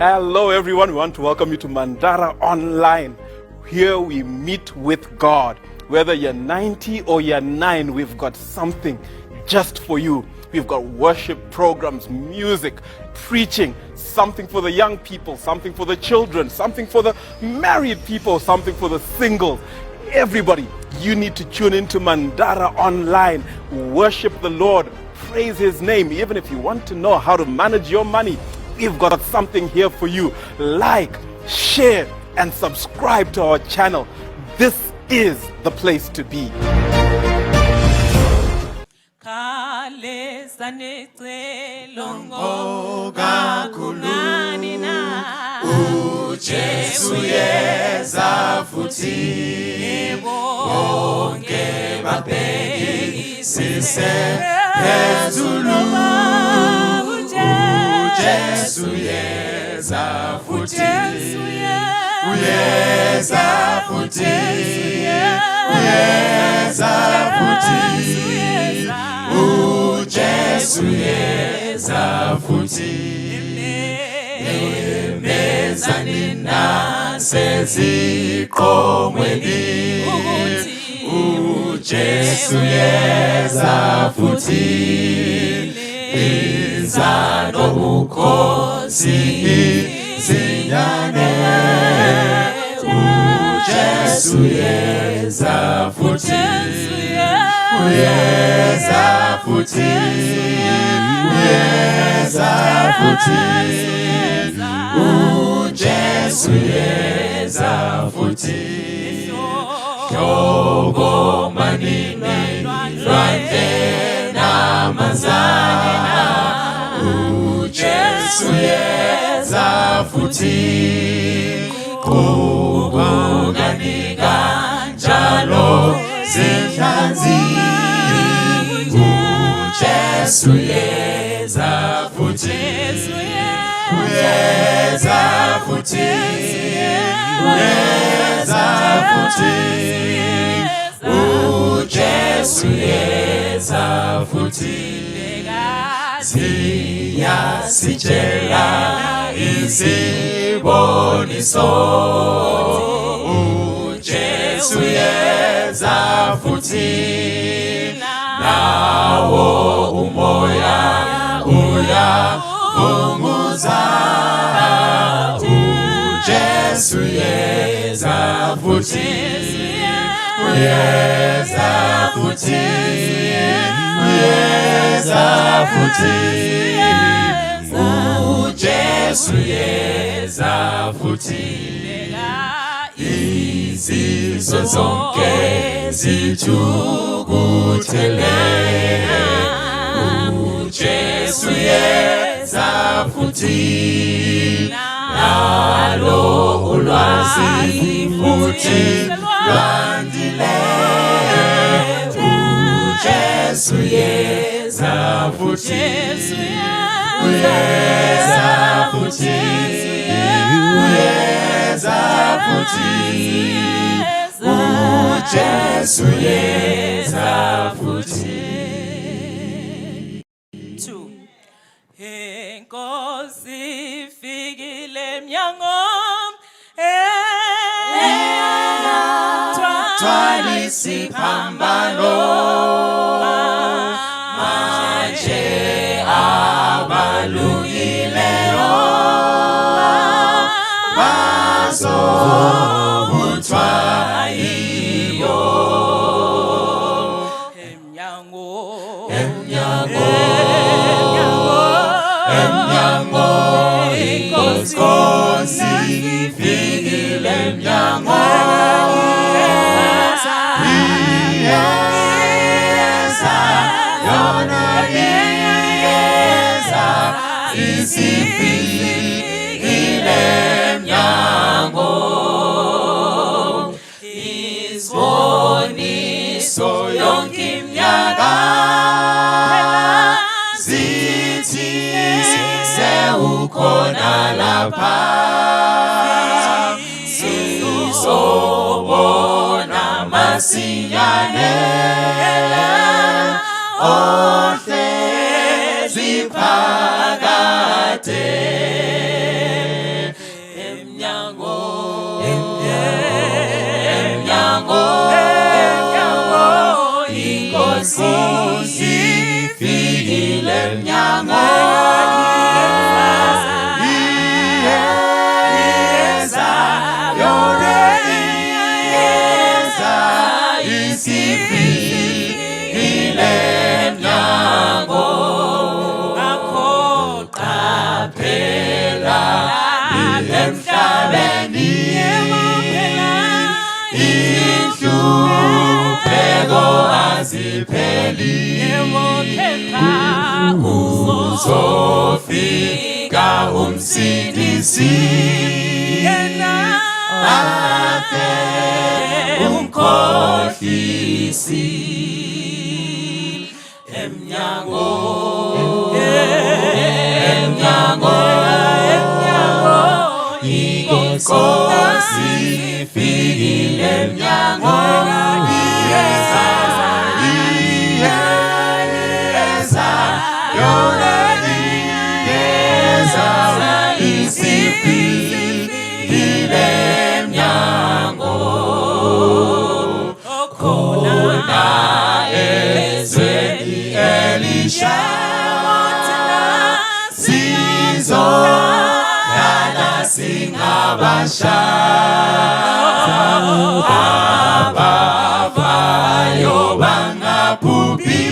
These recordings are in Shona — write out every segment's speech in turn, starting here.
Hello everyone, we want to welcome you to Mandara Online. Here we meet with God. Whether you're 90 or you're 9, we've got something just for you. We've got worship programs, music, preaching, something for the young people, something for the children, something for the married people, something for the singles. Everybody, you need to tune into Mandara Online. Worship the Lord, praise His name. Even if you want to know how to manage your money, we've got something here for you. Like, share, and subscribe to our channel. This is the place to be. Jesu yeza futhi bonke babheki sise phezulu Jesu yeza futhi uyeza futhi uyeza futhi Jesu yeza futhi Zanina seziqomweni Jesu yeza futhi izano bukhosi zinyane Jesu yeza futhi uyeza futhi uyeza futhi Jesu yeza futhi Yogo manini Rwande namazana Jesu yeza futhi Kuganiga njalo zinhlanzi Jesu yeza futhi Uyeza futhi Uyeza futhi Jesu yeza futhi Siyasitshela iziboniso Jesu yeza futhi Nawo umoya uyavunguza Jesu yeza futhi uyeza futhi uyeza futhi Jesu yeza futhi izizwe zonke zithukuthele Jesu yeza futhi nalo ulwazi futhi lwandile Jesu yeza futhi uyeza futhi uyeza futhi Jesu yeza futhi Enkosi fikile emnyango Twalisi phambano manje abalungileyo bazobuthwa yiyo emnyango Inkosi fikile emnyango Iyeza yona iyeza isifikile emnyango Isiboniso yonke iminyaka zithi sewukhona lapha sizobona masinyane ohle ziphakade sipheli Yemokeka uzofika umsindisi Yena afe umkhohlisi emnyango inkosi ifikile emnyango iyeza yona iyeza isifikile emnyango khona ezweni elisha sizolala singabasha abafayo bangabhubhi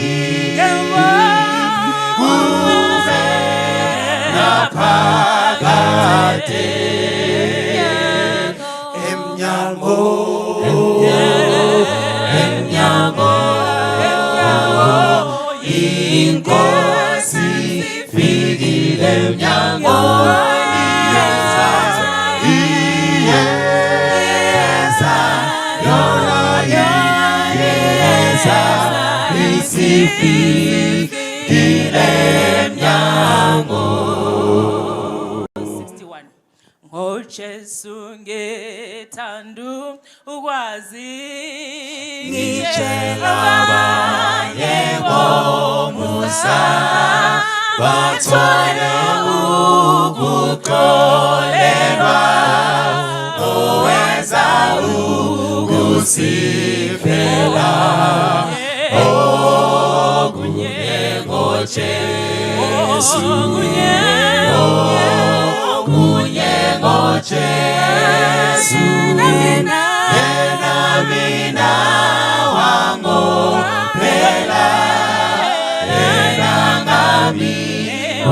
kuve naphakade emnyango inkosi ifikile emnyango iyeza yona iyeza isifikile emnyango 61 ngoJesu ngethandu ukwazi ngitshela abanye ngomusa bathole ukuxolelwa owenza ukusifela okunye ngoJesu okunye ngoJesu yena mina wangophela yena ngami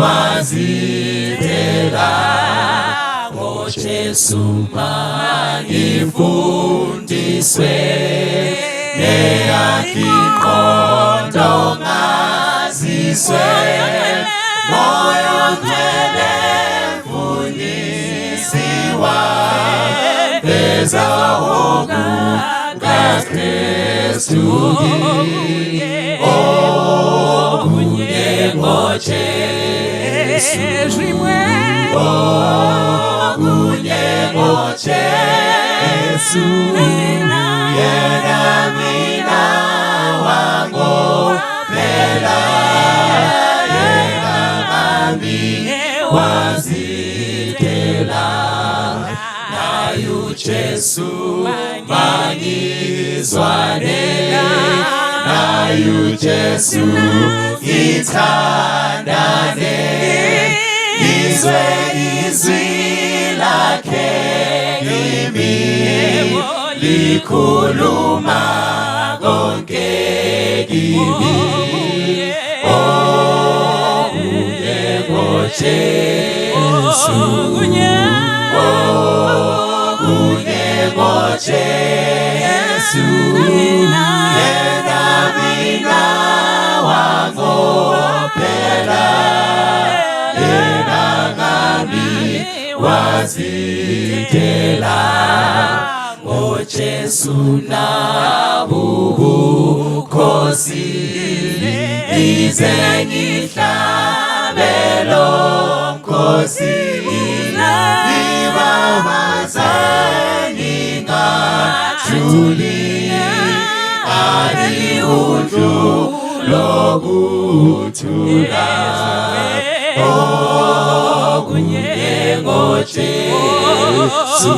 wazithela ngoJesu mangifundiswe neyakhi ingqondo ngaziswe moyo ngcwele mfundisiwa beza okaKristu okunye ngoJesu okunye ngoJesu yena mina wangophela yena ngami wazithela naye uJesu mangizwane naye uJesu ngithandane izwe izwi lakhe kimi likhuluma konke kimi okunye ngoJesu okunye ngoJesu yena mina wangophela yena ngami wazithela ngoJesu nabukhosi ize ngihlabelo mkhosi ibabazani ngathuli ali udlu lokuthula okunye ngoJesu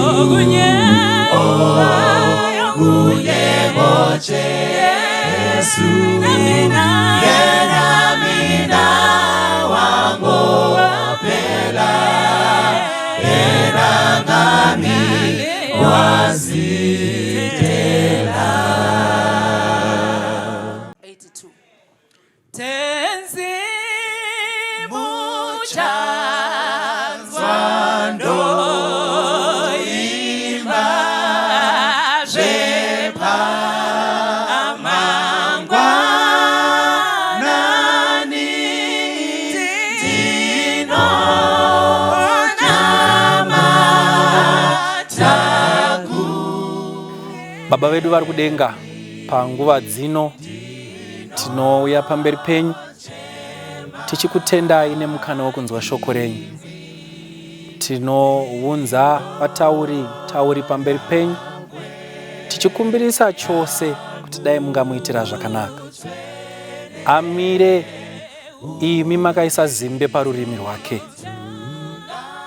okunye ngoJesu yena mina wangophela yena ngami wazithela 82 tenzi muchazwando imba jepa amangwa Baba vedu vari kudenga, panguva dzino tinouya pamberi penyu tichikutendai nemukana wokunzwa shoko renyu. Tinounza tauri pamberi penyu tichikumbirisa chose kuti dai mungamuitira zvakanaka. Amire imi makaisa zimbe parurimi rwake,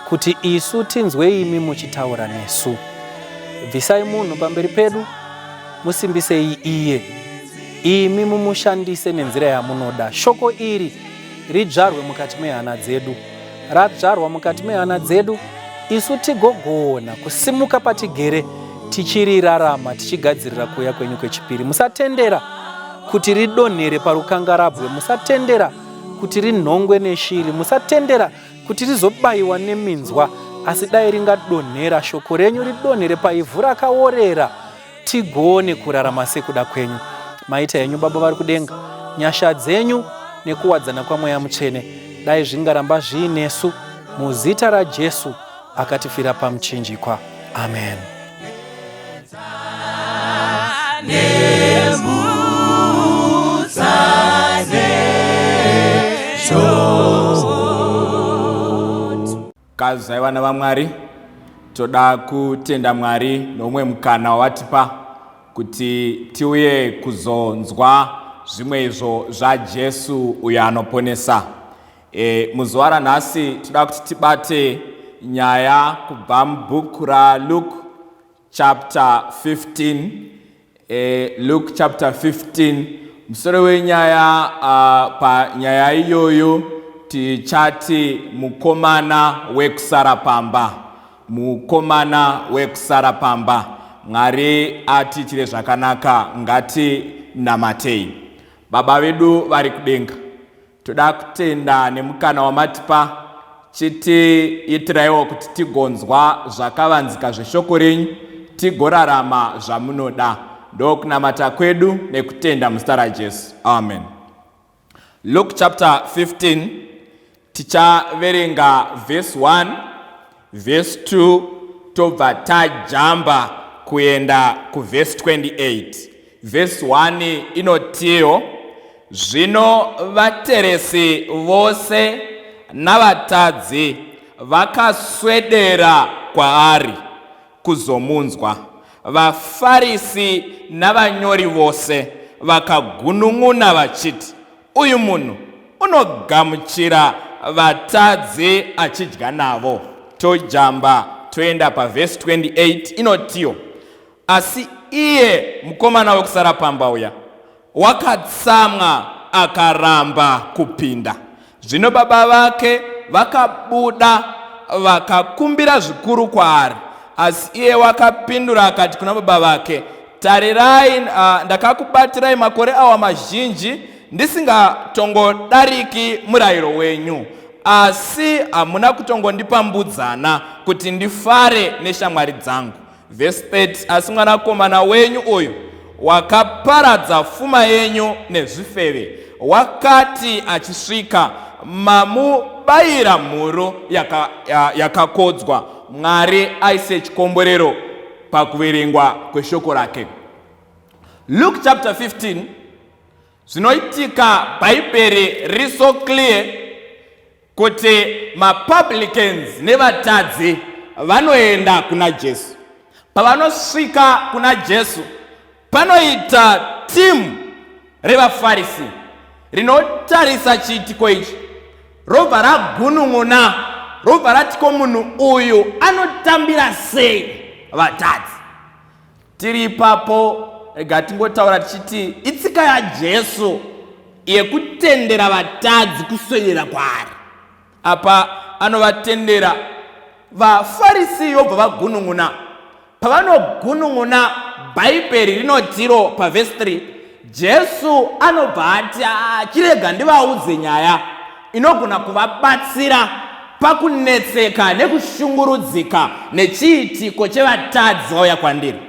kuti isu tinzwe imi muchitaura nesu. Bvisai munhu pamberi pedu, musimbisei iye, imi mumushandise nenzira yamunoda. Shoko iri ridzvarwe mukati mehana dzedu. Radzvarwa mukati mehana dzedu, isu tigogona kusimuka patigere tichirirarama, tichigadzirira kuuya kwenyu kwechipiri. Musatendera kuti ridonhere parukangarabwe, musatendera kuti rinhongwe neshiri, musatendera kuti rizobayiwa neminzwa, asi dai ringadonhera shoko renyu, ridonhere paivhu rakaorera, tigone kurarama sekuda kwenyu. Maita yenyu Baba vari kudenga, nyasha dzenyu nekuwadzana kwamweya mutsvene dai zvingaramba zviinesu, muzita raJesu akatifira pamuchinjikwa. Amen. Kazai vana vaMwari, toda kutenda Mwari nomwe mukana wawatipa kuti tiuye kuzonzwa zvimwe izvo zvaJesu uyo anoponesa. Muzuva ranhasi toda kuti tibate nyaya kubva mubhuku raLuke chapter 15. Luke chapter 15. Musoro wenyaya panyaya iyoyo tichati mukomana vekusara pamba. Mukomana vekusara pamba. Mwari atiitire zvakanaka, ngati namatei. Baba vedu vari kudenga, toda kutenda nemukana wamatipa, chitiitiraiwo kuti tigonzwa zvakavanzika zveshoko renyu, tigorarama zvamunoda. Ndokunamata kwedu nekutenda muzita raJesu. Amen. Luke chapter 15, tichaverenga verse 1, verse 2, tobva tajamba kuenda kuverse 28. Verse 1 inotiyo: zvino vateresi vose navatadzi vakaswedera kwaari kuzomunzwa. VaFarisi navanyori vose vakagunun'una vachiti, uyu munhu unogamuchira vatadzi achidya navo. Tojamba toenda paverse 28 inotiyo: asi iye mukomana wekusara pamba uya wakatsamwa akaramba kupinda. Zvino baba vake vakabuda vakakumbira zvikuru kwaari, asi iye wakapindura akati kuna baba vake, tarirai, ndakakubatirai makore awa mazhinji ndisingatongodariki murayiro wenyu, asi hamuna kutongondipa mbudzana kuti ndifare neshamwari dzangu. Verse 30, asi mwanakomana wenyu uyu wakaparadza pfuma yenyu nezvifeve. Wakati achisvika mamubayira mhuru yakakodzwa. Mwari aise chikomborero pakuverengwa kweshoko rake. Luke chapter 15, zvinoitika bhaibheri riso clear kuti mapublicans nevatadzi vanoenda kuna Jesu. Pavanosvika kuna Jesu, panoita timu revaFarisi rinotarisa chiitiko ichi, robva ragunun'una, robva ratiko munhu uyu anotambira sei vatadzi. Tiri ipapo, rega tingotaura tichiti itsika yaJesu yekutendera vatadzi kuswedera kwaari. Apa anovatendera vaFarisi yobva vagunun'una. Pavanogunun'una, bhaibheri rinotiro paverse 3, Jesu anobva ati chirega ndivaudze nyaya inogona kuvabatsira pakunetseka nekushungurudzika nechiitiko chevatadzi vauya kwandiri.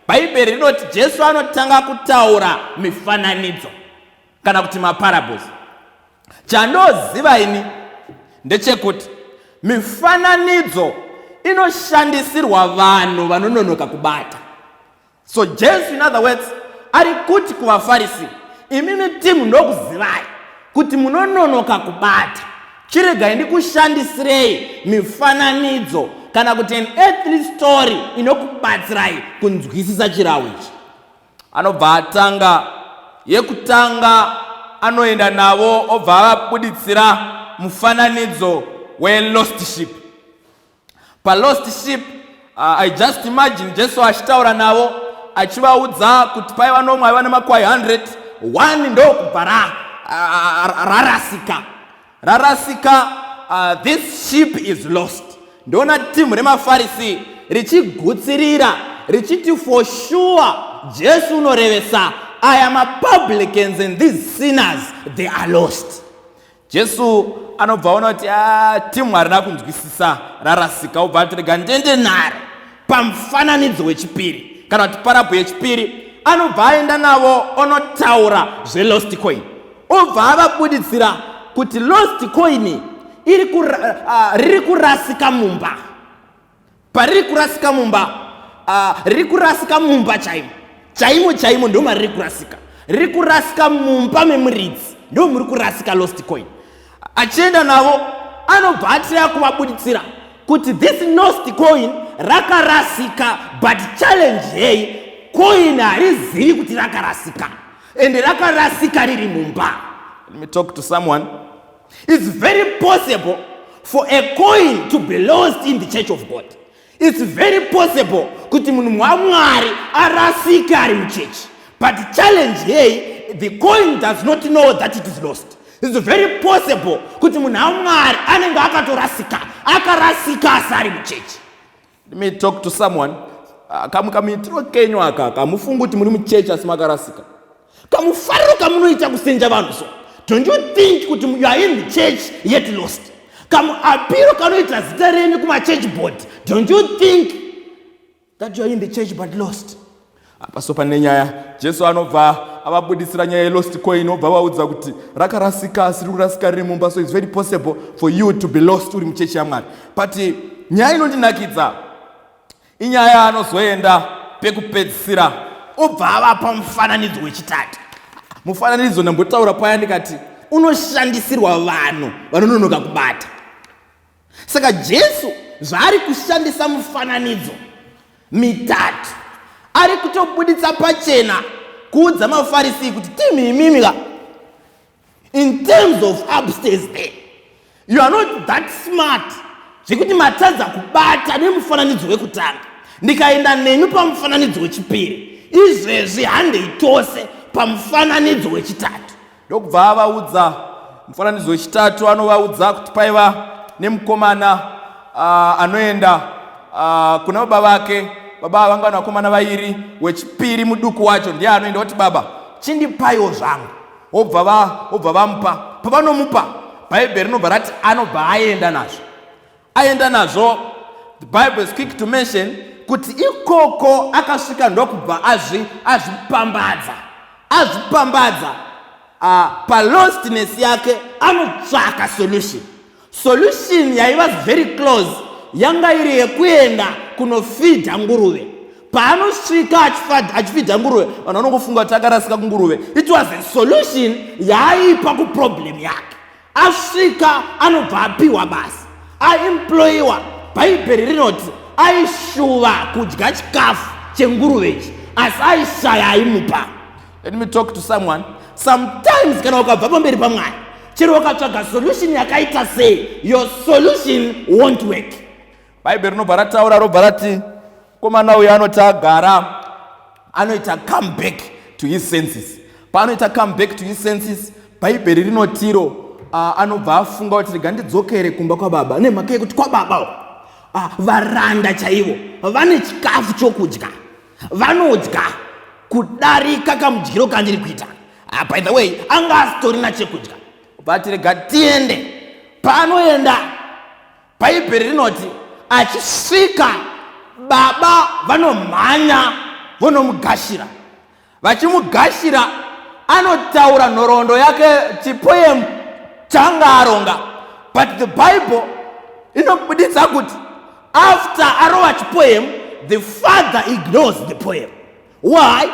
Bhaibheri rinoti Jesu anotanga kutaura mifananidzo kana kuti maparables. Chandoziva ini ndechekuti mifananidzo inoshandisirwa vanhu vanononoka kubata. So Jesu, in other words, ari kuti kuvafarisi, imimi timu ndokuzivai kuti munononoka kubata, chiregai ndikushandisirei mifananidzo kana kuti an earthly story inokubatsirai kunzwisisa chirahwe ichi. Anobva atanga, yekutanga anoenda navo obva avabuditsira mufananidzo we-lost sheep. Pa-lost sheep, I just imagine Jesu achitaura navo achivaudza kuti paiva nomwe aiva nemakwai 100, 1 ndokubva rarasika. This sheep is lost. Ndona timu remafarisi richigutsirira richiti for sure Jesu unorevesa, I am a publicans and these sinners, they are lost. Jesu anobva ona kuti timu harina kunzwisisa rarasika, obva atirega ndende naro pamufananidzo wechipiri kana kuti parabhu yechipiri. Anobva aenda navo onotaura zvelost coin, obva avabuditsira kuti lost coin riri kurasika mumba. Pariri kurasika mumba, riri kurasika mumba chaimo ndo mariri kurasika. Riri kurasika mumba memuridzi ndo muri kurasika lost coin. Achienda navo anobva atira kuvabuditsira kuti this lost coin rakarasika, but challenge yei coin harizivi kuti rakarasika, ende rakarasika riri mumba. Let me talk to someone. It's very possible for a coin to be lost in the church of God. It's very possible kuti munhu waMwari arasike ari muchechi, but challenge yei the coin does not know that it is lost. It's very possible kuti munhu waMwari anenge akatorasika, akarasika asari muchechi. Let me talk to someone. Kamuitiro kenyu aka kamufunga kuti muri muchechi asi makarasika, kamufariro kamunoita kusenja vanhu so, don't you think kuti you are in the church yet lost? Kamuapiro kanoita zita renyu kuma-church board, don't you think that you are in the church but lost? Apa so pane nyaya Jesu anobva avabudisira nyaya ye-lost coin, obva vaudza kuti rakarasika asi riri kurasika riri mumba. So it's very possible for you to be lost uri muchechi yaMwari. But nyaya inondinakidza inyaya anozoenda pekupedzisira obva avapa mufananidzo wechitatu. Mufananidzo ndambotaura paya ndikati unoshandisirwa vanhu vanononoka kubata. Saka Jesu zvaari kushandisa mufananidzo mitatu, ari kutobuditsa pachena kuudza mafarisi kuti timimimika, in terms of upstairs there, you are not that smart zvekuti matadza kubata nemufananidzo wekutanga, ndikaenda nenyu pamufananidzo wechipiri, izvezvi handei tose pamufananidzo wechitatu. Ndokubva avaudza mufananidzo wechitatu. Anovaudza kuti paiva nemukomana anoenda kuna baba vake. Baba vanga vanakomana vairi, wechipiri muduku wacho ndiye anoenda kuti baba chindipaiwo zvangu. Obva vamupa. Pavanomupa Bhaibheri rinobva rati anobva aenda nazvo. The Bible is quick to mention kuti ikoko akasvika ndokubva azvipambadza palostness yake, anotsvaka solution yaiva very close, yanga iri yekuenda kunofidha nguruve. Paanosvika achifidha nguruve, vanhu vanongofunga kuti akarasika kunguruve. It was a solution yaaipa kuproblem yake. Asvika anobva apiwa basa, aemployiwa. Bhaibheri rinoti aishuva kudya chikafu chenguruve ichi, asi aishaya aimupa. Let me talk to someone. Sometimes kana ukabva pamberi paMwari, chero wakatsvaga solution yakaita sei, your solution won't work. Bhaibheri rinobva rataura, robva rati komana uyu anoti agara anoita come back to his senses. Paanoita come back to his senses, Bhaibheri rinotiro anobva afunga kuti rega ndidzokere kumba kwababa. Nemhaka yekuti kwababa varanda chaivo vane chikafu chokudya, vanodya kudarika kamudyiro kandiri kuita. By the way, anga asitorina chekudya, but rega tiende. Paanoenda, Bhaibheri rinoti achisvika baba vanomhanya vonomugashira. Vachimugashira anotaura nhoroondo yake, chipoem changa aronga. But the Bible inobuditsa kuti after arova chipoem, the father ignores the poem. Why?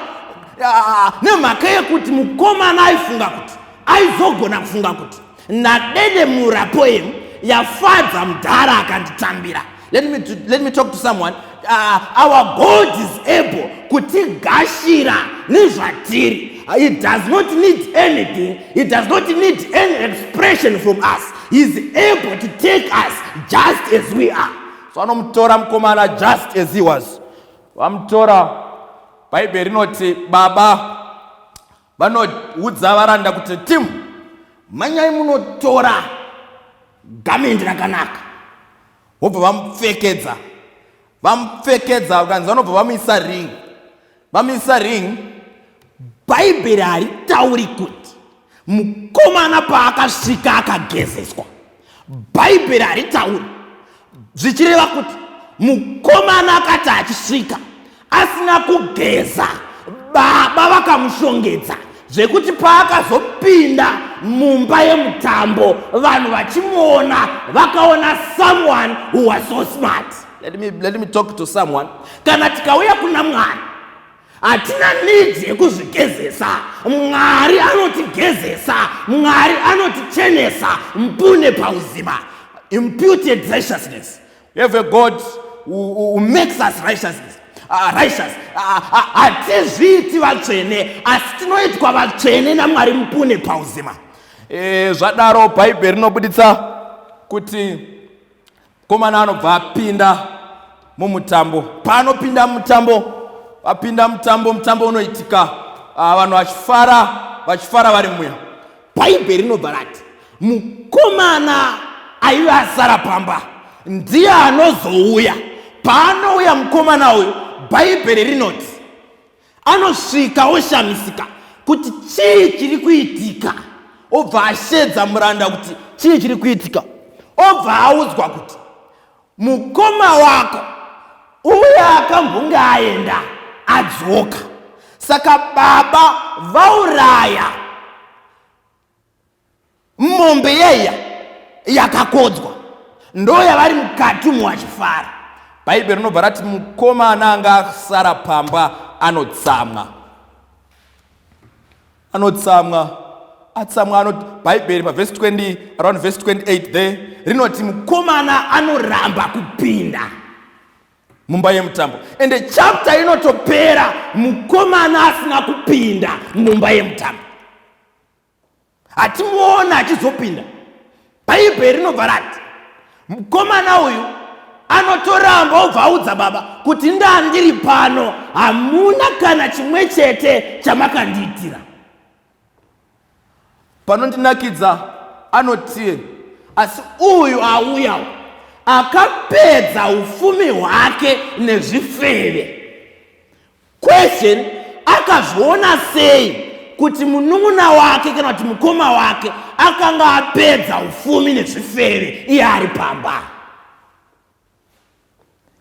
Nemhaka yekuti mukomana aifunga kuti aizogona kufunga kuti ndadedemura poem yafadza mudhara akanditambira. Let me talk to someone. Our God is able kutigashira nezvatiri. It does not need anything. It does not need any expression from us. He is able to take us just as we are. So anomutora mukomana just as he was. Vamutora, Bible rinoti baba vanoudza varanda kuti Tim, manyai munotora garment rakanaka. Vobva vamupfekedza ukanzi vanobva vamuisa ring. Bhaibheri haritauri kuti mukomana paakasvika akagezeswa. Bhaibheri haritauri, zvichireva kuti mukomana akati achisvika asina kugeza, baba vakamushongedza zvekuti paakazopinda mumba yemutambo vanhu vachimuona vakaona someone who was so smart. Let me talk to someone. Kana tikauya kuna Mwari hatina need yekuzvigezesa. Mwari anotigezesa, Mwari anotichenesa mpune pauzima. Imputed righteousness. We have a God who makes us righteous. Hatizviiti vatsvene asi tinoitwa vatsvene naMwari mupune pauzima. Zvadaro Bhaibheri rinobuditsa kuti komana anobva apinda mumutambo. Paanopinda mutambo unoitika vanhu vachifara vari muya. Bhaibheri rinobva rati mukomana aiva asara pamba ndiye anozouya. Paanouya mukomana uyu, Bhaibheri rinoti anosvika oshamisika kuti chii chiri kuitika. Obva ashedza muranda kuti chii chiri kuitika. Obva audzwa kuti mukoma wako uya akambonge aenda adzoka. Saka baba vauraya mombe yeya yakakodzwa, ndo yavari mukati umu vachifara. Bhaibheri rinobva rati mukomana anga asara pamba anotsamwa. Bhaibheri paverse 20, around verse 28 there, rinoti mukomana anoramba kupinda mumba yemutambo. And the chapter inotopera mukomana asina kupinda mumba yemutambo. Hatimuona achizopinda. Bhaibheri rinobva rati mukomana uyu anotoramba obva audza baba kuti ndandiri pano, hamuna kana chimwe chete chamakandiitira. Panondinakidza anoti asi uyu auya akapedza ufumi hwake nezvifeve. Question, akazviona sei kuti munun'una wake kana kuti mukoma wake akanga apedza ufumi nezvifeve iye ari pamba?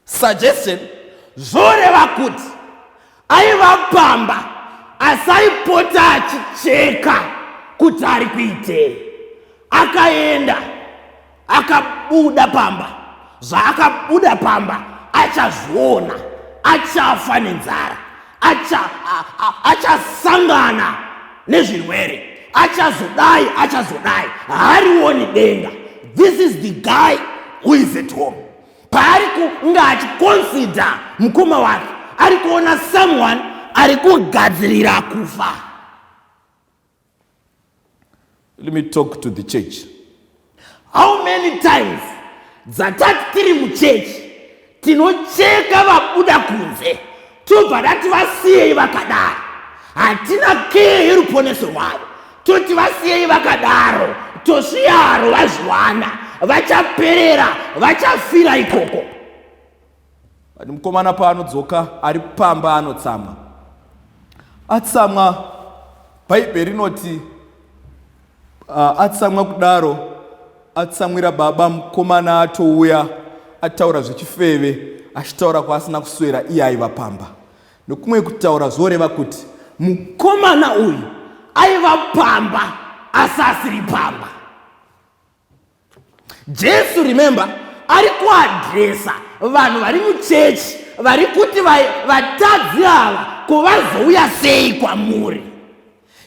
Suggestion, zvoreva kuti aiva pamba asaipota achicheka kuti ari kuitei. Akaenda akabuda pamba. Zvaakabuda pamba achazviona, achafa nenzara, achasangana nezvirwere, achazodai, haarioni denga. This is the guy who is at home. Paari kunge achiconsider mukoma wake, ari kuona someone ari kugadzirira kufa. Let me talk to the church. How many times dzatati tiri muchechi tinocheka vabuda kunze tobva tati vasiyei vakadaro? Hatina keya yeruponeso rwavo. Toti vasiyei vakadaro, tosviyaro vazviwana, vachaperera, vachafira ikoko. Ani mukomana paanodzoka ari pamba anotsamwa. Atsamwa, Bhaibheri rinoti atsamwa kudaro, atsamwira baba mukomana atouya ataura zvechifeve, achitaura kwaasina kuswera iye aiva pamba. Nokumwe kutaura zvoreva kuti mukomana uyu aiva pamba asi asiri pamba. Jesu, remember, ari kuadresa vanhu vari muchechi vari kuti vatadzi ava kuvazouya sei kwamuri.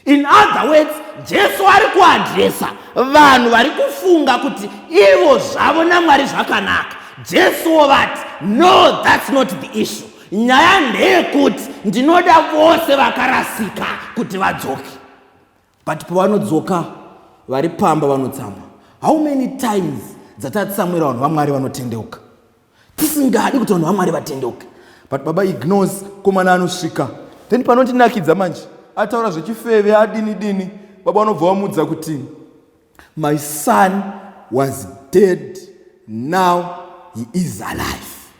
In other words, Jesu ari kuadresa vanhu vari kufunga kuti ivo zvavo naMwari zvakanaka. Jesu ovati, no, that's not the issue. Nyaya ndeyekuti ndinoda vose vakarasika kuti vadzoke. But pavanodzoka vari pamba vanotsama. How many times dzatatsamwira vanhu vaMwari vanotendeuka? Tisingadi kuti vanhu vaMwari vatendeuke. But Baba ignores komana anosvika. Then panotinakidza manje. Ataura zvechifeve adini. Baba vanobva vamudza kuti my son was dead, now he is alive.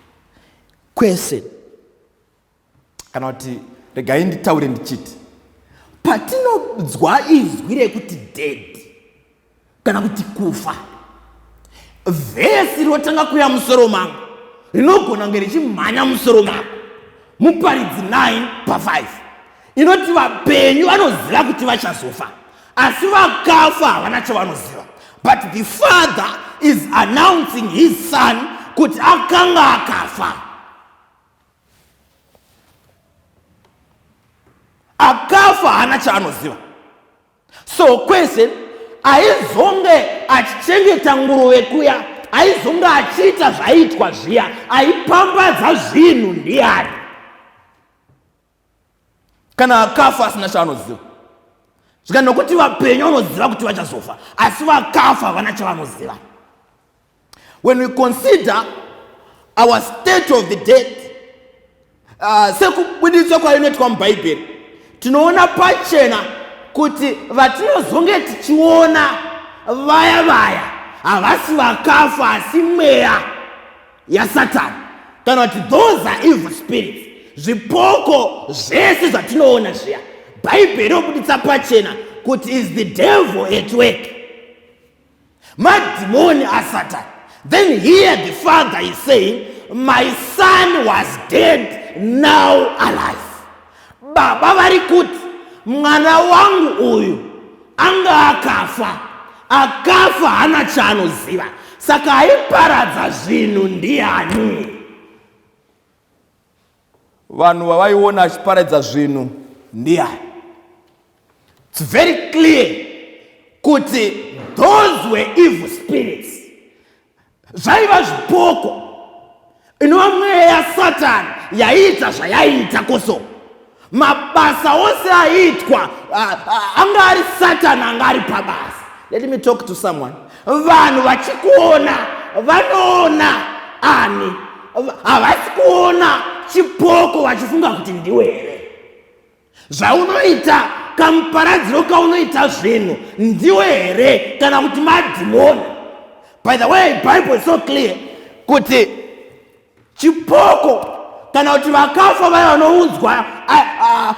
Question. Kana kuti regai nditaure ndichiti. Patinodzwa izwi rekuti dead kana kuti kufa, vhesi rinotanga kuya musoro mangu rinogona kunge richimhanya musoro mangu. Muparidzi 9:5 inoti vapenyu vanoziva kuti vachazofa, asi vakafa havana chavanoziva. But the father is announcing his son kuti akanga akafa. Akafa hana chaanoziva. So question, aizonge achichengeta nguruve kuya, aizonge achiita zvaitwa zviya, aipambadza zvinhu ndiani? Kana akafa asina chaanoziva. Zvika nokuti vapenyu vanoziva kuti vachazofa, asi vakafa havana chavanoziva. When we consider our state of the dead, sekubudiswa kwainoitwa muBhaibheri, tinoona pachena kuti vatinozonge tichiona vaya havasi vakafa asi mweya yaSatani. Kana kuti those are evil spirits. Zvipoko zvese zvatinoona zviya, Bhaibheri rinobuditsa pachena kuti is the devil at work. Madhimoni aSatani. Then here the father is saying, my son was dead, now alive. Baba vari kuti mwana wangu uyu anga akafa hana chaanoziva, saka aiparadza zvinhu ndiani? Vanhu vavaiona achiparadza zvinhu ndiani? It's very clear kuti those were evil spirits. Zvaiva zvipoko. Inova mweya yaSatani yaita zvayaita koso. Mabasa ose aitwa anga ari Satani anga ari pabasa. Let me talk to someone. Vanhu vachikuona vanoona ani, havasi kuona chipoko vachifunga kuti ndiwe here. Zvaunoita kamuparadziro kaunoita zvinhu ndiwe here kana kuti madhimoni? By the way, Bible is so clear kuti chipoko kana kuti vakafa vaya vanounzwa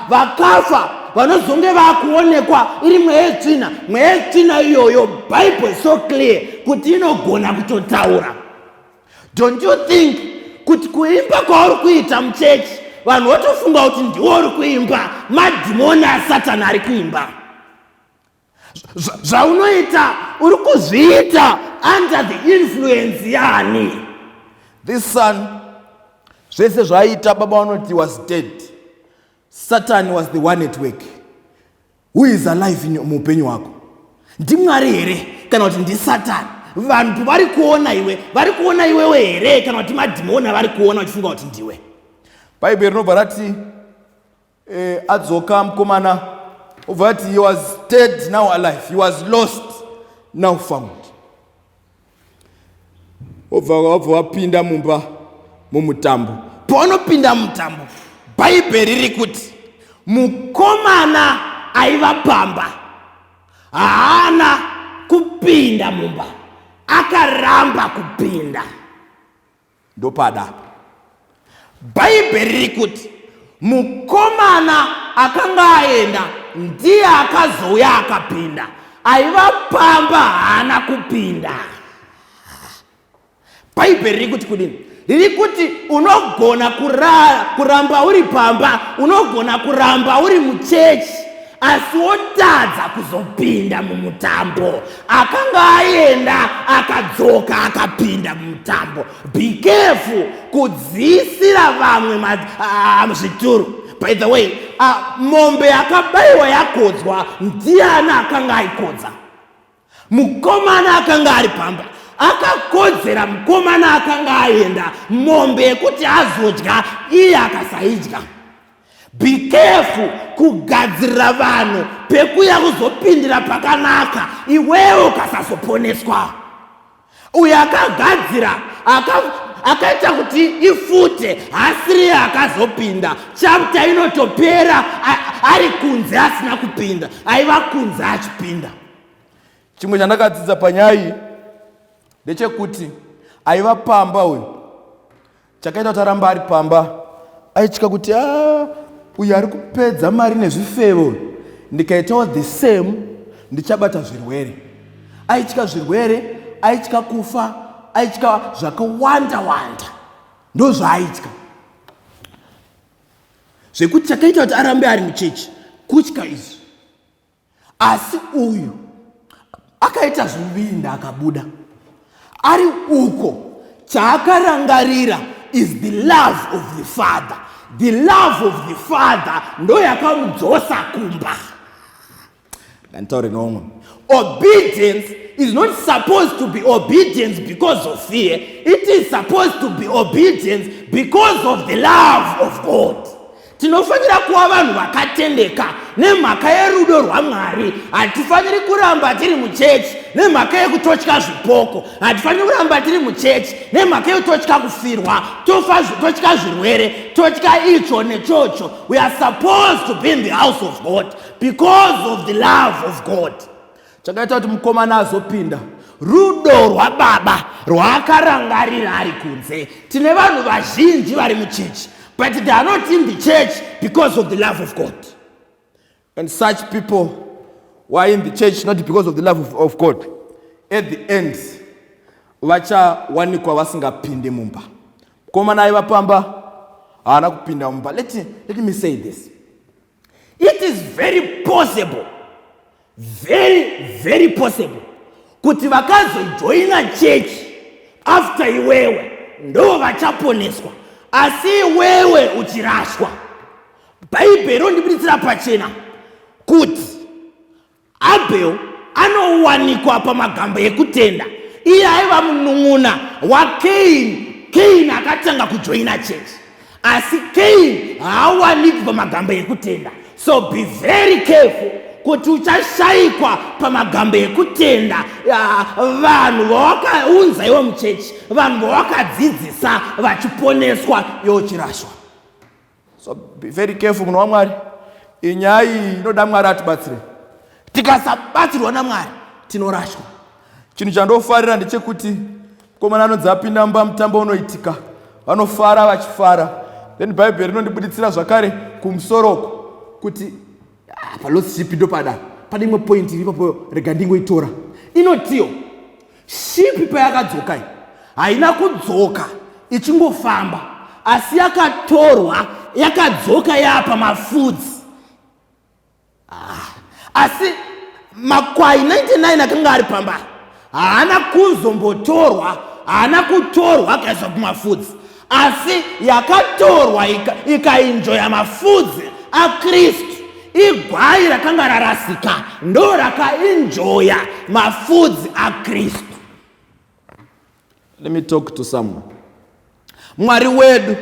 vakafa vanozonge vakuonekwa iri mweya yetsvina iyoyo, Bible is so clear kuti inogona kutotaura. Don't you think kuti kuimba kwauri kuita muchechi vanhu votofunga kuti ndiwo uri kuimba, madhimoni aSatani ari kuimba? Zvaunoita uri kuzviita under the influence yani? This son, zvese zvaiita baba vanoti was dead. Satan was the one at work. Who is alive in muupenyu hwako? NdiMwari here kana kuti ndiSatani? Vanhu vari kuona iwewe here kana kuti madhimoni vari kuona vachifunga kuti ndiwe? Bhaibheri rinobva rati adzoka mukomana obva rati he was dead, now alive. He was lost, now found. Obva wapinda mumba mumutambo. Paunopinda mutambo, Bhaibheri riri kuti mukomana aiva pamba haana kupinda mumba, akaramba kupinda. Ndopada Bhaibheri riri kuti mukomana akanga aenda ndiye akazouya akapinda, aiva pamba haana kupinda. Bhaibheri riri kuti kudini? Riri kuti unogona kuramba uri pamba, unogona kuramba uri muchechi, asi wotadza kuzopinda mumutambo. Akanga aenda akadzoka akapinda mumutambo. Be careful kudziisira vamwe zvituru. By the way, mombe akabayiwa yakodzwa ndiani akanga aikodza? Mukomana akanga ari pamba. Akakodzera mukomana akanga aenda mombe yekuti azodya iye akasaidya. Be careful kugadzirira vanhu pekuya kuzopindira pakanaka iwewe ukasazoponeswa. Uyo akagadzira akaita kuti ifute hasiri akazopinda. Chapter inotopera ari kunze asina kupinda, aiva kunze achipinda. Chimwe chandakadzidza panyaya ndechekuti aiva pamba uyu. Chakaita kuti aramba ari pamba, aitya kuti uyu ari kupedza mari nezvifevo, ndikaitawo the same ndichabata zvirwere. Aitya zvirwere, aitya kufa, aitya zvakawanda wanda. Ndo zvaaitya. Zvekuti chakaita kuti arambe ari muchechi kutya izvi. Asi uyu akaita zvivinda akabuda. Ari uko chaakarangarira is the love of the Father. The love of the Father ndo yakamudzosa kumba. Ngantaure nomwe. Obedience is not supposed to be obedience because of fear. It is supposed to be obedience because of the love of God. Tinofanira kuva vanhu vakatendeka nemhaka yerudo rwaMwari. Hatifaniri kuramba tiri muchechi nemhaka yekutotya zvipoko. Hatifaniri kuramba tiri muchechi nemhaka yekutotya kufirwa, totya zvirwere, totya icho nechocho. We are supposed to be in the house of God because of the love of God. Chakaita kuti mukomana azopinda, rudo rwababa rwaakarangarira ari kunze. Tine vanhu vazhinji vari muchechi, but they are not in the church because of the love of God. And such people who are in the church not because of the love of God, at the end vachawanikwa vasingapinde mumba. Mukomana aiva pamba haana kupinda mumba. Let me say this. It is very possible, very possible kuti vakazojoina church after iwewe ndo vachaponeswa, asi iwewe uchirashwa. Bhaibheri rondibuditsira pachena kuti Abel anowanikwa pamagambo ekutenda. Iye aiva munun'una waKaini. Kaini akatanga kujoina church, asi Kaini haawanikwi pamagambo ekutenda. So be very careful kuti uchashayikwa pamagambo ekutenda vanhu vawakaunza iwe muchechi, vanhu vawakadzidzisa vachiponeswa iwe uchirashwa. So be very careful munhu waMwari. Inyaya iyi inoda Mwari atibatsire. Tikasabatsirwa naMwari tinorashwa. Chinhu chandofarira ndechekuti mukomana anonzi apinda mumba mutambo unoitika, vanofara vachifara. Then Bhaibheri rinondibuditsira zvakare kumusoroko kuti palosship ndo pada imwe point iri papo, rega ndingoitora. Inotiyo shipi payakadzoka haina kudzoka ichingofamba, asi yakatorwa yakadzoka yapa mafudzi. Asi makwai 99 akanga ari pamba haana kuzombotorwa, haana kutorwa kaiswa kumafudzi, asi yakatorwa ikaenjoya mafudzi aKristu. Igwai rakanga rarasika ndo rakaenjoya mafudzi aKristu. Let me talk to someone. Mwari wedu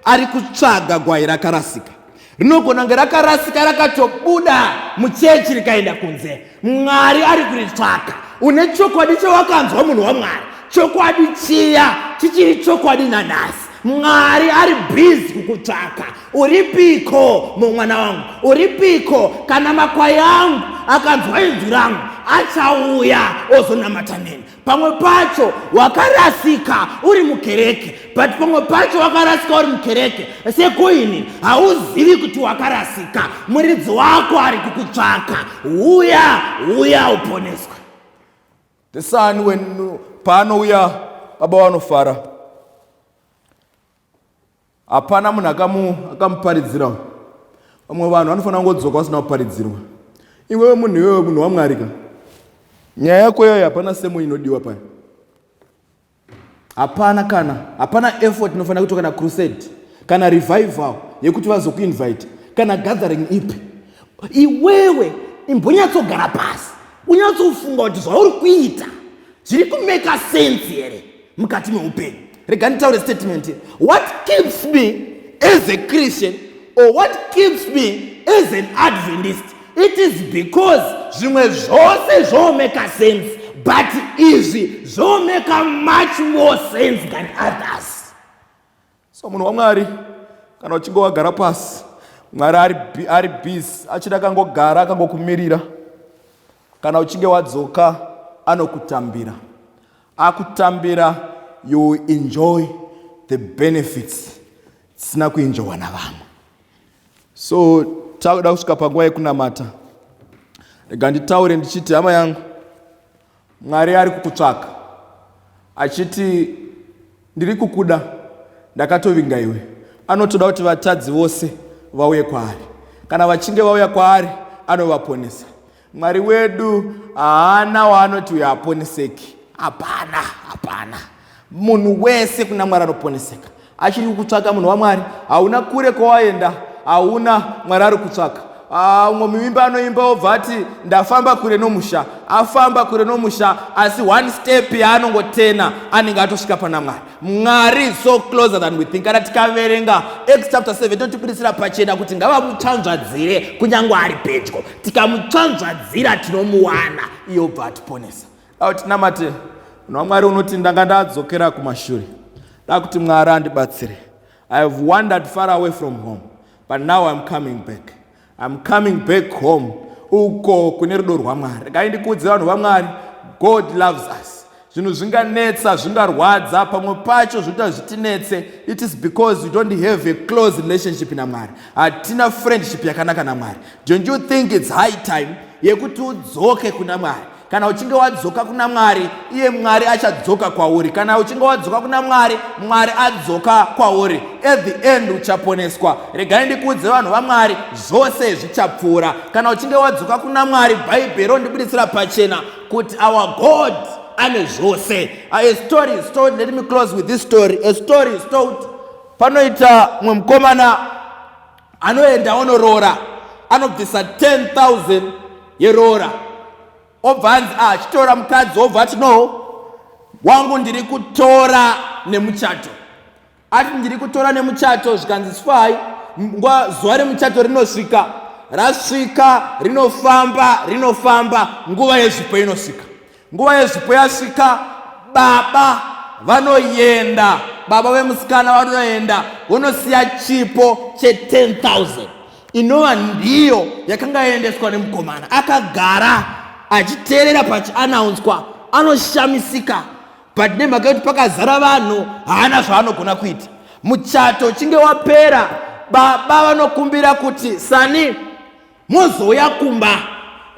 ari kutsvaga gwai rakarasika. Rinogona kunge rakarasika rakatobuda muchechi rikaenda kunze. Mwari ari kuritsvaka. Une chokwadi chawakanzwa munhu waMwari. Chokwadi chiya chichiri chokwadi nanhasi. Mwari ari busy kukutsvaka. Uripiko mwana wangu? Uripiko kana makwai angu akanzwa inzwi rangu achauya ozonamata neni? Pamwe pacho wakarasika uri mukereke, but pamwe pacho wakarasika uri mukereke sekoini hauzivi kuti wakarasika. Muridzi wako ari kukutsvaka. Uya uponeswe. The son when paanouya baba vanofara. Hapana munhu akamuparidzira. Vamwe vanhu vanofanira kungodzoka vasina kuparidzirwa. Iwewe munhu waMwari ka, nyaya yako iyoyo hapana semo inodiwa paya. Hapana effort inofanira kutoka na crusade kana revival yekuti vazokuinvite. kana gathering ipi, iwewe imbonyatsogara pasi unyatsofunga kuti zvauri kuita zviri kumeka sense here mukati meupenyu. Rega nditaure statement here. What keeps me as a Christian or what keeps me as an Adventist, it is because zvimwe zvose zvomeka sense, but izvi zvomeka much more sense than others. So munhu waMwari kana uchinge wagara pasi, Mwari ari busy achida kangogara akangokumirira. Kana uchinge wadzoka anokutambira. Akutambira, you enjoy the benefits sina kuenjoywa navamwe. So takuda kusvika panguva yekunamata. Rega nditaure ndichiti hama yangu, Mwari ari kukutsvaka achiti ndiri kukuda, ndakatovinga iwe. Anotoda kuti vatadzi vose vauye kwaari. Kana vachinge vauya kwaari anovaponesa. Mwari wedu haana waanoti uyo aponeseki. Hapana. Munhu wese kuna Mwari anoponeseka. Achiri kukutsvaka munhu waMwari, hauna kure kwawaenda, hauna, Mwari ari kutsvaka. Umwe muimba anoimba obva ati ndafamba kure nomusha, afamba kure nomusha, asi one step yaanongotena anenge atosvika pana Mwari. Mwari is so closer than we think. Kana tikaverenga Acts chapter 7 totipirisira pachena kuti ngavamutsvanzvadzire kunyange ari pedyo. Tikamutsvanzvadzira tinomuwana, iye obva atiponesa. Kuti namate, munhu waMwari unoti ndanga ndadzokera kumashure. Dakuti Mwari andibatsire. I have wandered far away from home, but now I'm coming back. I'm coming back home. Uko kune rudo rwaMwari. Regai ndikuudze vanhu vaMwari, God loves us. Zvinhu zvinganetsa, zvingarwadza, pamwe pacho zvinoita zvitinetse, it is because we don't have a close relationship naMwari. Hatina friendship yakanaka naMwari. Don't you think it's high time yekuti udzoke kuna Mwari? Kana uchinge wadzoka kuna Mwari, iye Mwari achadzoka kwauri. Kana uchinge wadzoka kuna Mwari, Mwari adzoka kwauri. At the end uchaponeswa. Regai ndikuudze vanhu vaMwari, zvose zvichapfuura. Kana uchinge wadzoka kuna Mwari, Bhaibheri ndibuditsira pachena kuti our God ane zvose. A story is told. Let me close with this story. A story is told. Panoita Mukomana anoenda onorora, anobvisa 10,000 yerora. Obvanzi achitora mukadzi obva ati no, wangu ndiri kutora nemuchato. Ati ndiri kutora nemuchato, zvikanzi sifai, zuva remuchato rinosvika. Rasvika, rinofamba, nguva yezvipo inosvika. Nguva yezvipo yasvika, baba vanoenda, baba vemusikana vanoenda, vonosiya chipo che10,000. Inova ndiyo yakanga yaendeswa nemukomana. Akagara achiteerera pachianaunswa, anoshamisika, but nemhaka yekuti pakazara vanhu haana zvaanogona kuita. Muchato chinge wapera, baba vanokumbira kuti sani mozouya kumba,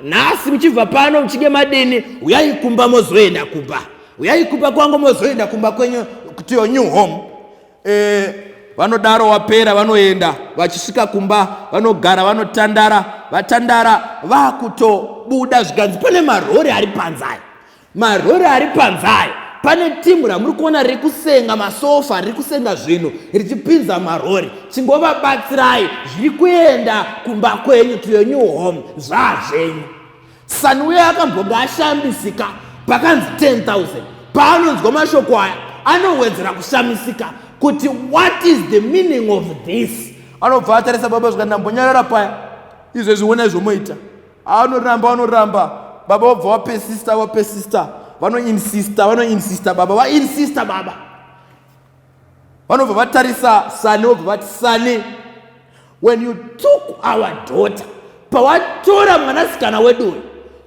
nhasi muchibva pano muchinge madini, uyai kumba mozoenda kumba, uyai kumba kwangu mozoenda kumba kwenyu to your new home. Vanodaro wapera, vanoenda, vachisvika kumba, vanogara, vanotandara, vatandara, vakutobuda zviganzi. Pane marori ari panzai, pane timu ramuri kuona riri kusenga masofa, riri kusenga zvinhu, richipinza marori. Chingovabatsirai, zviri kuenda kumba kwenyu, to your new home, zvazvenyu. Sani uye akambonga ashambisika, pakanzi 10,000. Paanonzwa mashoko aya, anowedzera kushamisika kuti what is the meaning of this. Anobva atarisa baba zvikati ndambonyarara paya, izvo zviona zvomoita. Anoramba, baba wabva wapesista, vanoinsista, baba vainsista baba. Vanobva vatarisa Sani, vobva vati Sani, when you took our daughter, pawatora mwanasikana wedu,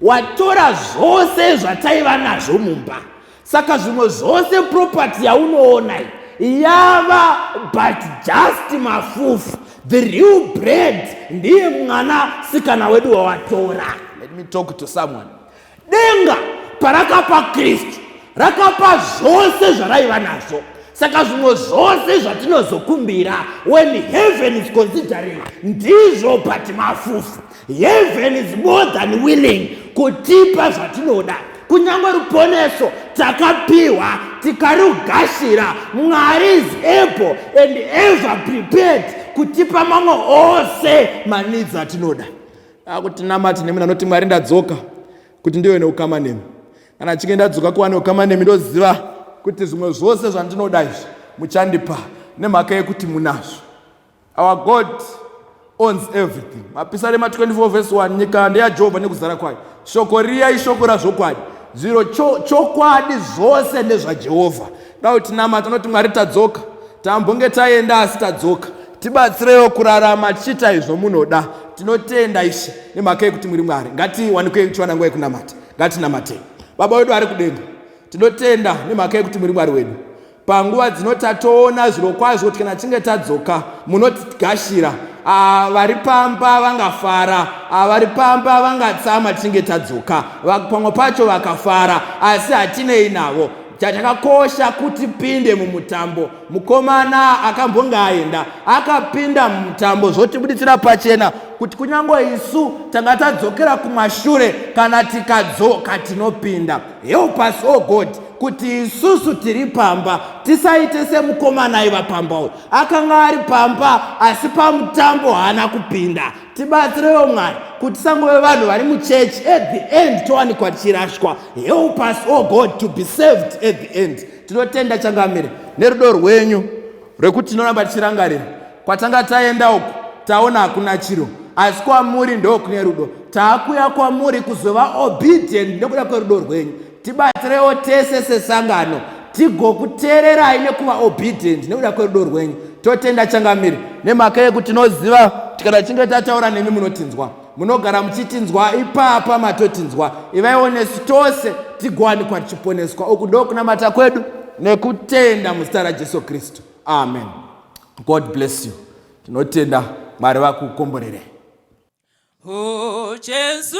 watora zvose zvataiva nazvo mumba. Saka zvimwe zvose property yaunoona yava but just mafufu. The real bread ndiye mwanasikana wedu wawatora. Let me talk to someone. Denga parakapa Kristu rakapa zvose zvaraiva nazvo. Saka zvimwe zvose zvatinozokumbira when heaven is considering ndizvo but mafufu. Heaven is more than willing kutipa zvatinoda. Kunyange ruponeso takapiwa, tikarugashira. Mwari is able and ever prepared kutipa mamwe ose manidzi atinoda. Akuti namati nemi nanoti Mwari ndadzoka kuti ndiwe neukama nemi. Kana chinge ndadzoka kuva neukama nemi ndoziva kuti zvimwe zvose zvandinoda izvi muchandipa nemhaka yekuti munazvo. Our God owns everything. Mapisarema 24 verse 1, nyika ndeyaJehovha nekuzara kwayo. Shoko riya ishoko razvokwadi. Zviro chokwadi zvose ndezvaJehovha. Dauti namati anoti Mwari tadzoka, tambonge taenda asi tadzoka. Tibatsirewo kurarama tichita izvo munoda. Tinotenda Ishe nemhaka yekuti muri Mwari. Ngatiwanikwe tiwana nguva yekunamata. Ngatinamate. Baba wedu ari kudenga, tinotenda nemhaka yekuti muri Mwari wedu. Panguva dzinotatoona zviro kwazvo kuti kana tinge tadzoka munotigashira. Vari pamba vangafara, vari pamba vangatsama tinge tadzoka, pamwe pacho vakafara, asi hatinei navo. Chakakosha kuti pinde mumutambo. Mukomana akambonga aenda, akapinda mumutambo, zvotibuditsira pachena kuti kunyange isu tanga tadzokera kumashure, kana tikadzoka tinopinda. Help us, oh God, kuti isusu tiri pamba tisaite semukomana aiva pambawo. Akanga ari pamba asi pamutambo haana kupinda. Tibatsirewo Mwari kuti sangove vanhu vari muchechi at the end towanikwa tichirashwa. Help us, oh God, to be saved at the end. Tinotenda Changamire nerudo rwenyu rwekuti tinoramba tichirangarira kwatanga taenda uku taona hakuna chiro, asi kwamuri ndo kune rudo. Taakuya kwamuri kuzova obedient nekuda kwerudo rwenyu. Tibatsirewo tese sesangano tigokuteererai nekuva obedient nekuda kwerudo rwenyu. Totenda Changamire nemhaka yekuti tinoziva kuti kana tinge tataura nemi munotinzwa, munogara muchitinzwa, ipapa matotinzwa. Ivaiwo nesu tose tigowanikwa tichiponeswa. Uku ndo kunamata kwedu nekutenda muzita raJesu Kristu. Amen. God bless you. Tinotenda Mwari vakukomborerei. Oh, Jesu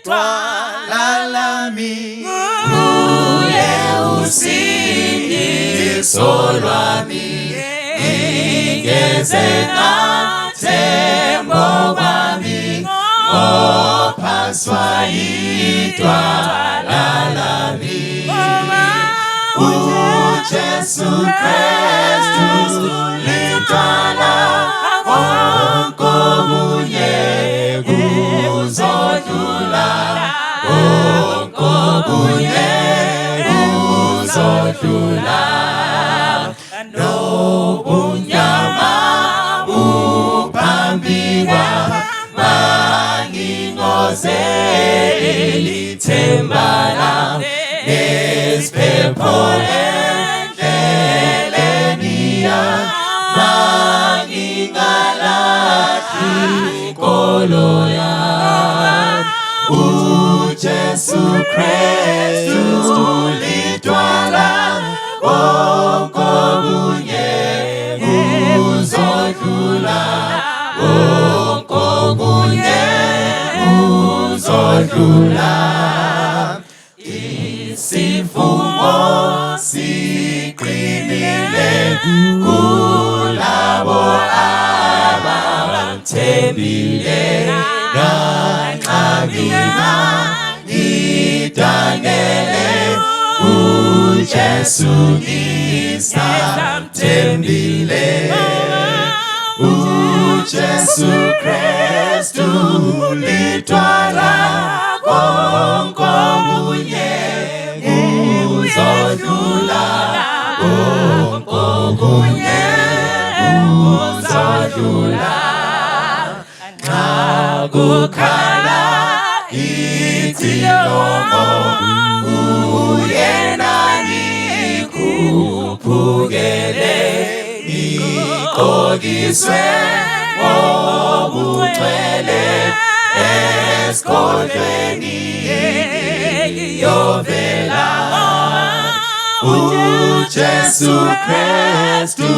litwalalami, uye usingiso lwami, ingeze natembo wami, opaswa itwalalami. Jesu Kristu litwala, onko munye kuzodlula, onko munye kuzodlula. Nobunyama buphambiwa mangingoze elithembala, nesiphepho endleleni mangingalahli inkolo yami. uJesu Kristu litwala, konke kunye kuzodlula, konke kunye kuzodlula. Isifungo siqinile kulabo abamthembile, nanxa mina ngidangele, uJesu ngisamthembile. uJesu Kristu litwala, konke kunye kuzodlula, konke kunye kuzodlula. Nxa kukhala itilomo, uyena ngikuphukele, ngigqokiswe ngobucwele, esigodlweni ngiyovela. uJesu Kristu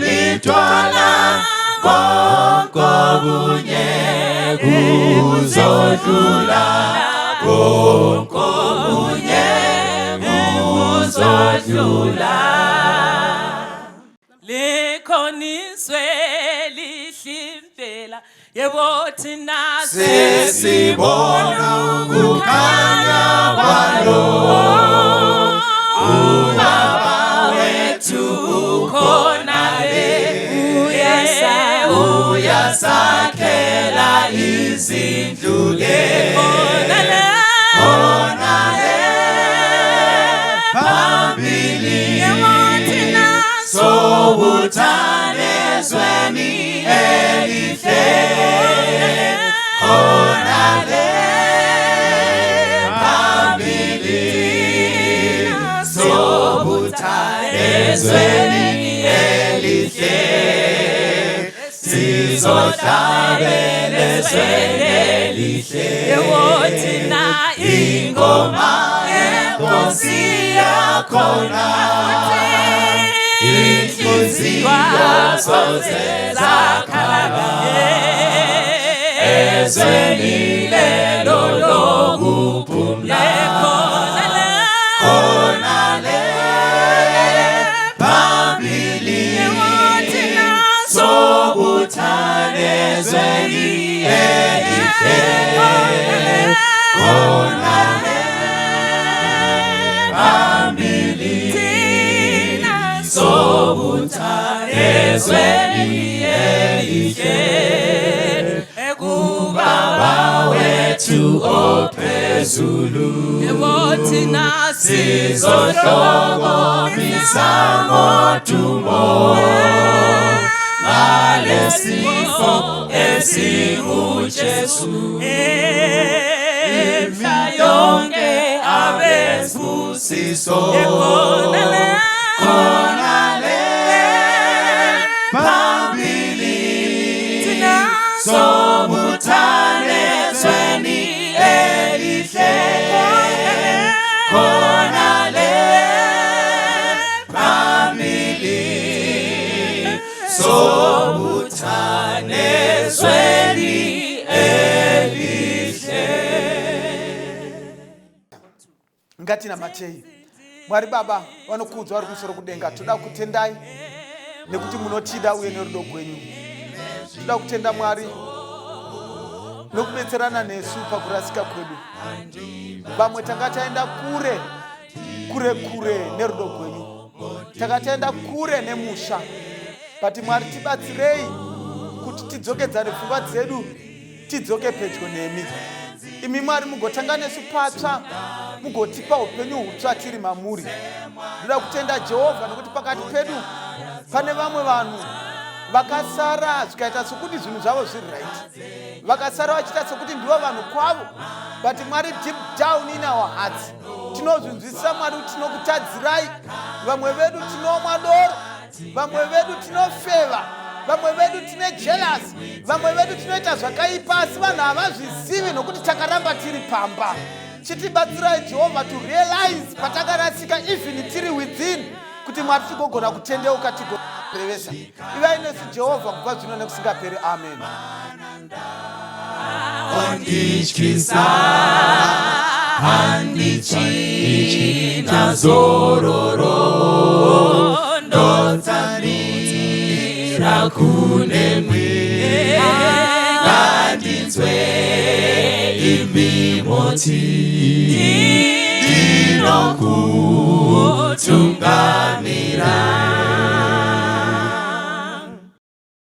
litwala, konke kunye kuzodlula, konke kunye kuzodlula. Likhoniswe lihlimpela, yebo thina sesibona ukukhanya kwalo. Ubaba wethu ukhona le, uye indlule khona le phambili yebo thina sobuthane ezweni elihle khona le phambili sobuthane ezweni elihle sizohlabela ezweni elihle yebo thina ingoma yenkosi yakhona inhliziyo zozakhala ezweni lelo lokuphumla khona le phambili sobuthane ezweni elihle khona le phambili sobuthane ezweni elihle ekubaba wethu ophezulu yebo thina sizohlomisa ngodumo ngalesifo esinguJesu emhla yonke abezibusiso khona le phambili thina sobuthane ezweni elihle khona le phambili sobuthane ezweni elihle. Ngati na Matei Mwari Baba vanokudzwa vari kumusoro kudenga, toda kutendai nekuti munotida uye nerudo rwenyu. Toda kutenda Mwari nokubetserana nesu pakurasika kwedu. Vamwe tanga taenda kure nerudo rwenyu, tanga taenda kure nemusha, but Mwari tibatsirei kuti tidzokedzane pfungwa dzedu, tidzoke pedyo nemi. Imi Mwari mugotanga nesu patsva, mugotipa upenyu hutsva tiri mamuri. Ndoda kutenda Jehovha nekuti pakati pedu pane vamwe vanhu vakasara zvikaita sokuti zvinhu zvavo zviri right, vakasara vachiita sokuti ndivo vanhu kwavo, but Mwari deep down in our hearts tinozvinzwisisa Mwari kuti tinokutadzirai. Vamwe vedu tinomwa doro, vamwe vedu tinofeva, vamwe vedu tine jealous, vamwe vedu tinoita zvakaipa asi vanhu havazvizivi nokuti takaramba tiri pamba. Chitibatsirai Jehovah to realize patakarasika even tiri within kuti Mwari tigogona kutendeuka tigoprevesa. Ivai nesu Jehovah kubva zvino nekusingaperi. Amen. Ondichisa handichina zororo ndotsarira kune mwe ngandinzwe imimoti ndinokutunga